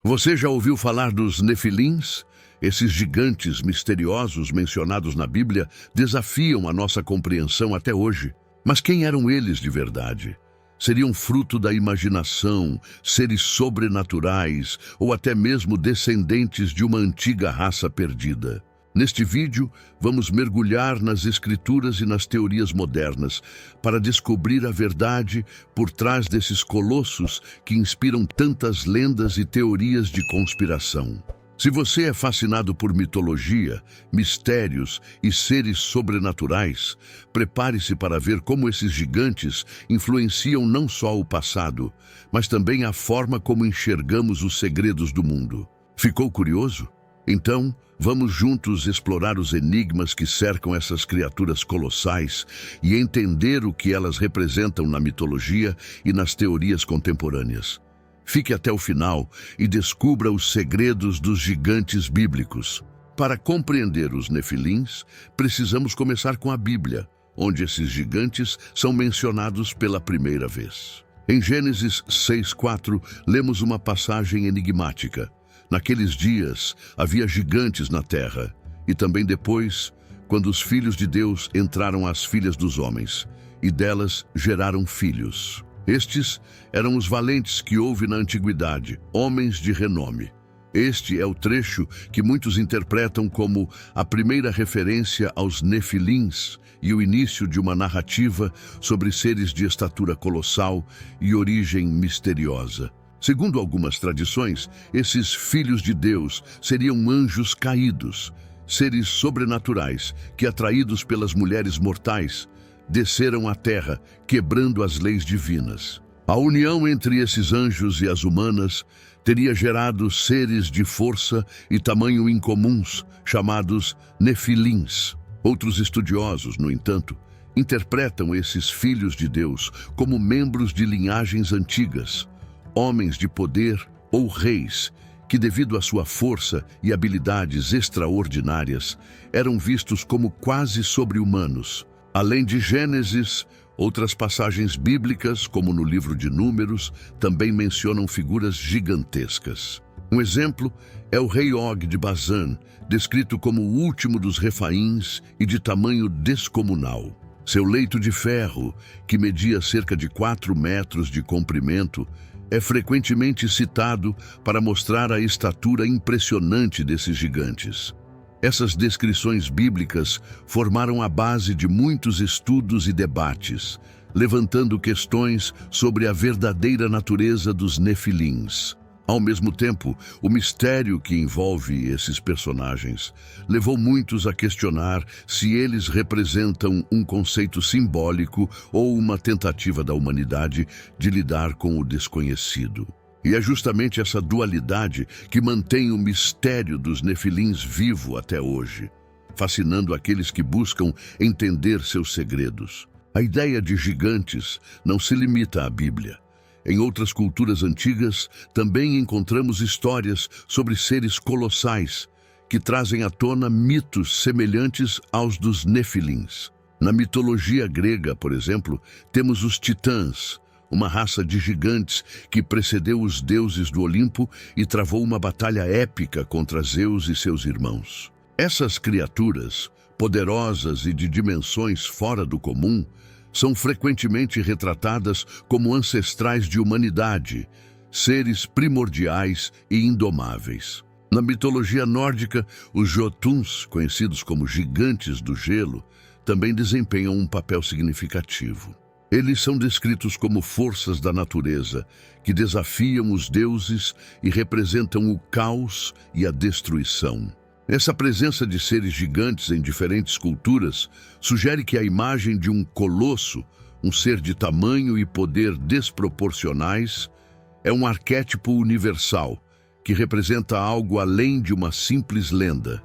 Você já ouviu falar dos Nefilins? Esses gigantes misteriosos mencionados na Bíblia desafiam a nossa compreensão até hoje. Mas quem eram eles de verdade? Seriam fruto da imaginação, seres sobrenaturais ou até mesmo descendentes de uma antiga raça perdida? Neste vídeo, vamos mergulhar nas escrituras e nas teorias modernas para descobrir a verdade por trás desses colossos que inspiram tantas lendas e teorias de conspiração. Se você é fascinado por mitologia, mistérios e seres sobrenaturais, prepare-se para ver como esses gigantes influenciam não só o passado, mas também a forma como enxergamos os segredos do mundo. Ficou curioso? Então, vamos juntos explorar os enigmas que cercam essas criaturas colossais e entender o que elas representam na mitologia e nas teorias contemporâneas. Fique até o final e descubra os segredos dos gigantes bíblicos. Para compreender os Nefilins, precisamos começar com a Bíblia, onde esses gigantes são mencionados pela primeira vez. Em Gênesis 6:4, lemos uma passagem enigmática. Naqueles dias havia gigantes na terra, e também depois, quando os filhos de Deus entraram às filhas dos homens, e delas geraram filhos. Estes eram os valentes que houve na antiguidade, homens de renome. Este é o trecho que muitos interpretam como a primeira referência aos Nefilins e o início de uma narrativa sobre seres de estatura colossal e origem misteriosa. Segundo algumas tradições, esses filhos de Deus seriam anjos caídos, seres sobrenaturais que, atraídos pelas mulheres mortais, desceram à terra, quebrando as leis divinas. A união entre esses anjos e as humanas teria gerado seres de força e tamanho incomuns, chamados Nefilins. Outros estudiosos, no entanto, interpretam esses filhos de Deus como membros de linhagens antigas, homens de poder ou reis, que devido à sua força e habilidades extraordinárias, eram vistos como quase sobre-humanos. Além de Gênesis, outras passagens bíblicas, como no livro de Números, também mencionam figuras gigantescas. Um exemplo é o rei Og de Bazã, descrito como o último dos Refaíns e de tamanho descomunal. Seu leito de ferro, que media cerca de 4 metros de comprimento, é frequentemente citado para mostrar a estatura impressionante desses gigantes. Essas descrições bíblicas formaram a base de muitos estudos e debates, levantando questões sobre a verdadeira natureza dos Nefilins. Ao mesmo tempo, o mistério que envolve esses personagens levou muitos a questionar se eles representam um conceito simbólico ou uma tentativa da humanidade de lidar com o desconhecido. E é justamente essa dualidade que mantém o mistério dos Nefilins vivo até hoje, fascinando aqueles que buscam entender seus segredos. A ideia de gigantes não se limita à Bíblia. Em outras culturas antigas, também encontramos histórias sobre seres colossais que trazem à tona mitos semelhantes aos dos Nefilins. Na mitologia grega, por exemplo, temos os titãs, uma raça de gigantes que precedeu os deuses do Olimpo e travou uma batalha épica contra Zeus e seus irmãos. Essas criaturas, poderosas e de dimensões fora do comum, são frequentemente retratadas como ancestrais de humanidade, seres primordiais e indomáveis. Na mitologia nórdica, os Jotuns, conhecidos como gigantes do gelo, também desempenham um papel significativo. Eles são descritos como forças da natureza, que desafiam os deuses e representam o caos e a destruição. Essa presença de seres gigantes em diferentes culturas sugere que a imagem de um colosso, um ser de tamanho e poder desproporcionais, é um arquétipo universal, que representa algo além de uma simples lenda.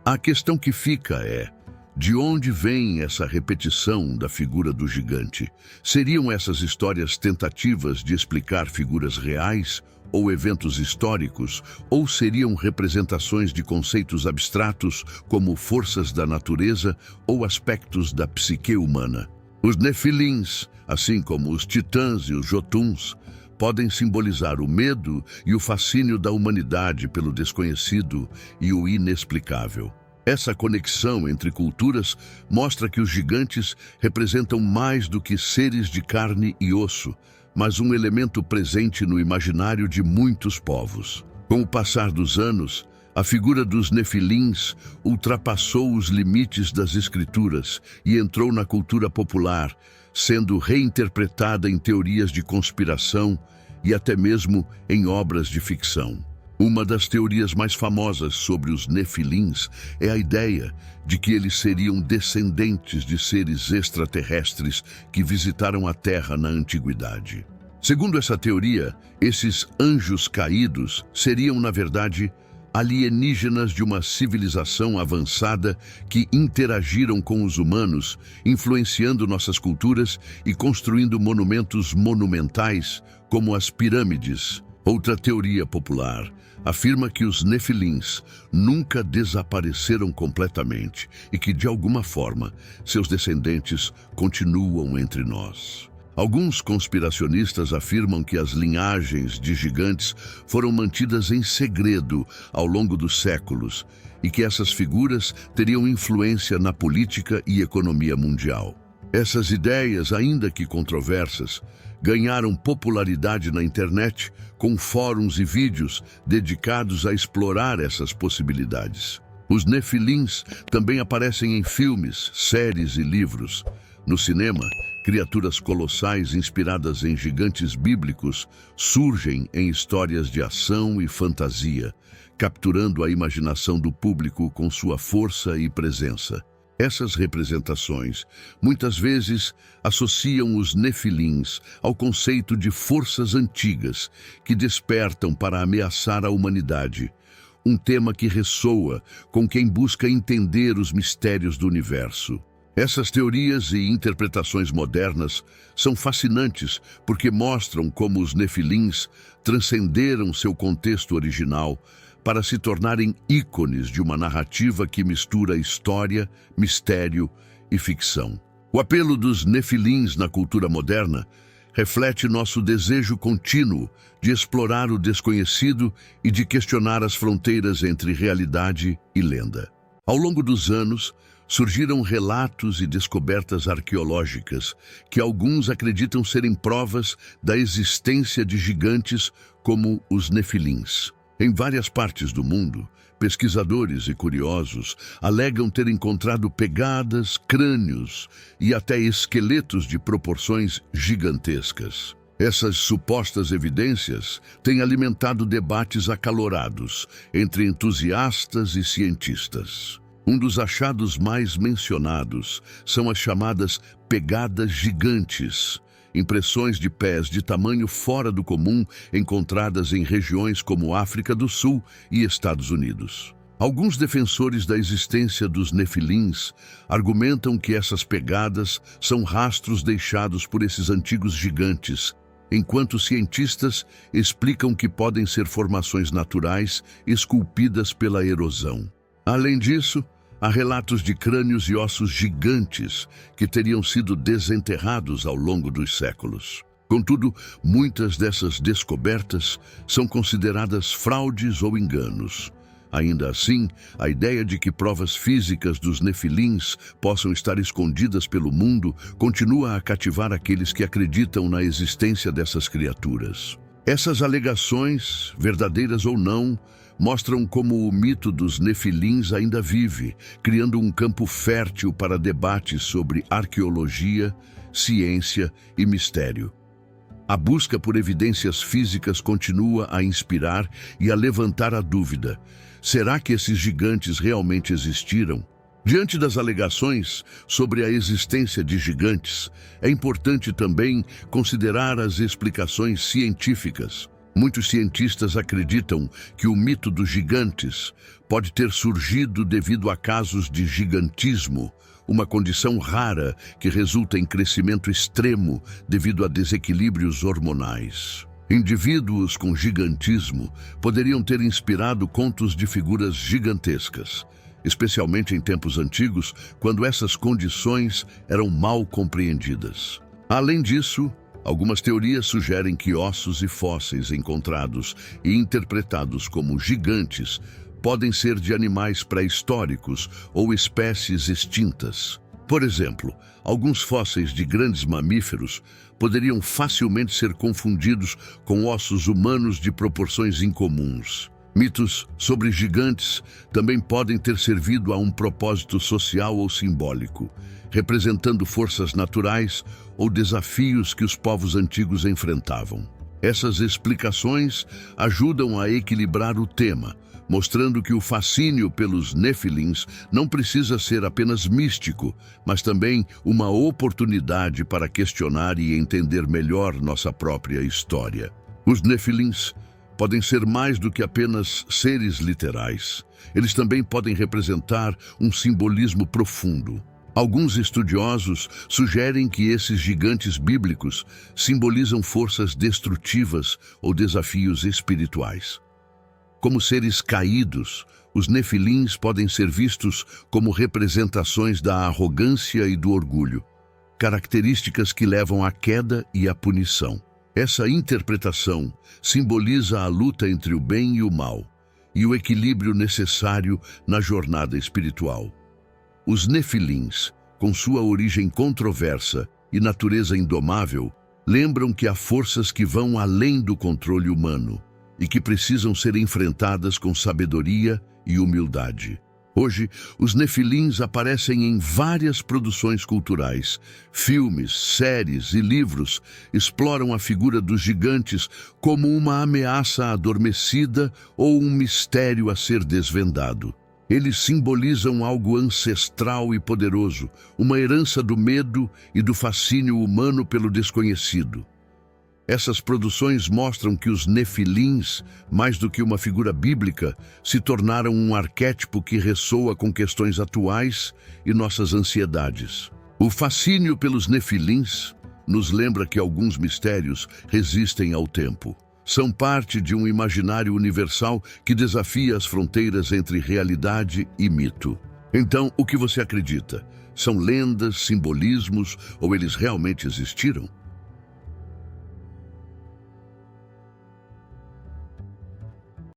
A questão que fica é: de onde vem essa repetição da figura do gigante? Seriam essas histórias tentativas de explicar figuras reais ou eventos históricos, ou seriam representações de conceitos abstratos como forças da natureza ou aspectos da psique humana? Os Nefilins, assim como os titãs e os Jotuns, podem simbolizar o medo e o fascínio da humanidade pelo desconhecido e o inexplicável. Essa conexão entre culturas mostra que os gigantes representam mais do que seres de carne e osso, mas um elemento presente no imaginário de muitos povos. Com o passar dos anos, a figura dos nefilins ultrapassou os limites das escrituras e entrou na cultura popular, sendo reinterpretada em teorias de conspiração e até mesmo em obras de ficção. Uma das teorias mais famosas sobre os nefilins é a ideia de que eles seriam descendentes de seres extraterrestres que visitaram a Terra na antiguidade. Segundo essa teoria, esses anjos caídos seriam, na verdade, alienígenas de uma civilização avançada que interagiram com os humanos, influenciando nossas culturas e construindo monumentos monumentais, como as pirâmides. Outra teoria popular afirma que os nefilins nunca desapareceram completamente e que, de alguma forma, seus descendentes continuam entre nós. Alguns conspiracionistas afirmam que as linhagens de gigantes foram mantidas em segredo ao longo dos séculos e que essas figuras teriam influência na política e economia mundial. Essas ideias, ainda que controversas, ganharam popularidade na internet com fóruns e vídeos dedicados a explorar essas possibilidades. Os nefilins também aparecem em filmes, séries e livros. No cinema, criaturas colossais inspiradas em gigantes bíblicos surgem em histórias de ação e fantasia, capturando a imaginação do público com sua força e presença. Essas representações, muitas vezes, associam os nefilins ao conceito de forças antigas que despertam para ameaçar a humanidade, um tema que ressoa com quem busca entender os mistérios do universo. Essas teorias e interpretações modernas são fascinantes porque mostram como os nefilins transcenderam seu contexto original para se tornarem ícones de uma narrativa que mistura história, mistério e ficção. O apelo dos nefilins na cultura moderna reflete nosso desejo contínuo de explorar o desconhecido e de questionar as fronteiras entre realidade e lenda. Ao longo dos anos, surgiram relatos e descobertas arqueológicas que alguns acreditam serem provas da existência de gigantes como os nefilins. Em várias partes do mundo, pesquisadores e curiosos alegam ter encontrado pegadas, crânios e até esqueletos de proporções gigantescas. Essas supostas evidências têm alimentado debates acalorados entre entusiastas e cientistas. Um dos achados mais mencionados são as chamadas pegadas gigantes, impressões de pés de tamanho fora do comum encontradas em regiões como África do Sul e Estados Unidos. Alguns defensores da existência dos nefilins argumentam que essas pegadas são rastros deixados por esses antigos gigantes, enquanto cientistas explicam que podem ser formações naturais esculpidas pela erosão. Além disso, há relatos de crânios e ossos gigantes que teriam sido desenterrados ao longo dos séculos. Contudo, muitas dessas descobertas são consideradas fraudes ou enganos. Ainda assim, a ideia de que provas físicas dos nefilins possam estar escondidas pelo mundo continua a cativar aqueles que acreditam na existência dessas criaturas. Essas alegações, verdadeiras ou não, mostram como o mito dos nefilins ainda vive, criando um campo fértil para debates sobre arqueologia, ciência e mistério. A busca por evidências físicas continua a inspirar e a levantar a dúvida: será que esses gigantes realmente existiram? Diante das alegações sobre a existência de gigantes, é importante também considerar as explicações científicas. Muitos cientistas acreditam que o mito dos gigantes pode ter surgido devido a casos de gigantismo, uma condição rara que resulta em crescimento extremo devido a desequilíbrios hormonais. Indivíduos com gigantismo poderiam ter inspirado contos de figuras gigantescas, especialmente em tempos antigos, quando essas condições eram mal compreendidas. Além disso, Algumas teorias sugerem que ossos e fósseis encontrados e interpretados como gigantes podem ser de animais pré-históricos ou espécies extintas. Por exemplo, alguns fósseis de grandes mamíferos poderiam facilmente ser confundidos com ossos humanos de proporções incomuns. Mitos sobre gigantes também podem ter servido a um propósito social ou simbólico, representando forças naturais ou desafios que os povos antigos enfrentavam. Essas explicações ajudam a equilibrar o tema, mostrando que o fascínio pelos Nefilins não precisa ser apenas místico, mas também uma oportunidade para questionar e entender melhor nossa própria história. Os Nefilins podem ser mais do que apenas seres literais. Eles também podem representar um simbolismo profundo. Alguns estudiosos sugerem que esses gigantes bíblicos simbolizam forças destrutivas ou desafios espirituais. Como seres caídos, os nefilins podem ser vistos como representações da arrogância e do orgulho, características que levam à queda e à punição. Essa interpretação simboliza a luta entre o bem e o mal, e o equilíbrio necessário na jornada espiritual. Os nefilins, com sua origem controversa e natureza indomável, lembram que há forças que vão além do controle humano e que precisam ser enfrentadas com sabedoria e humildade. Hoje, os nefilins aparecem em várias produções culturais. Filmes, séries e livros exploram a figura dos gigantes como uma ameaça adormecida ou um mistério a ser desvendado. Eles simbolizam algo ancestral e poderoso, uma herança do medo e do fascínio humano pelo desconhecido. Essas produções mostram que os nefilins, mais do que uma figura bíblica, se tornaram um arquétipo que ressoa com questões atuais e nossas ansiedades. O fascínio pelos nefilins nos lembra que alguns mistérios resistem ao tempo. São parte de um imaginário universal que desafia as fronteiras entre realidade e mito. Então, o que você acredita? São lendas, simbolismos ou eles realmente existiram?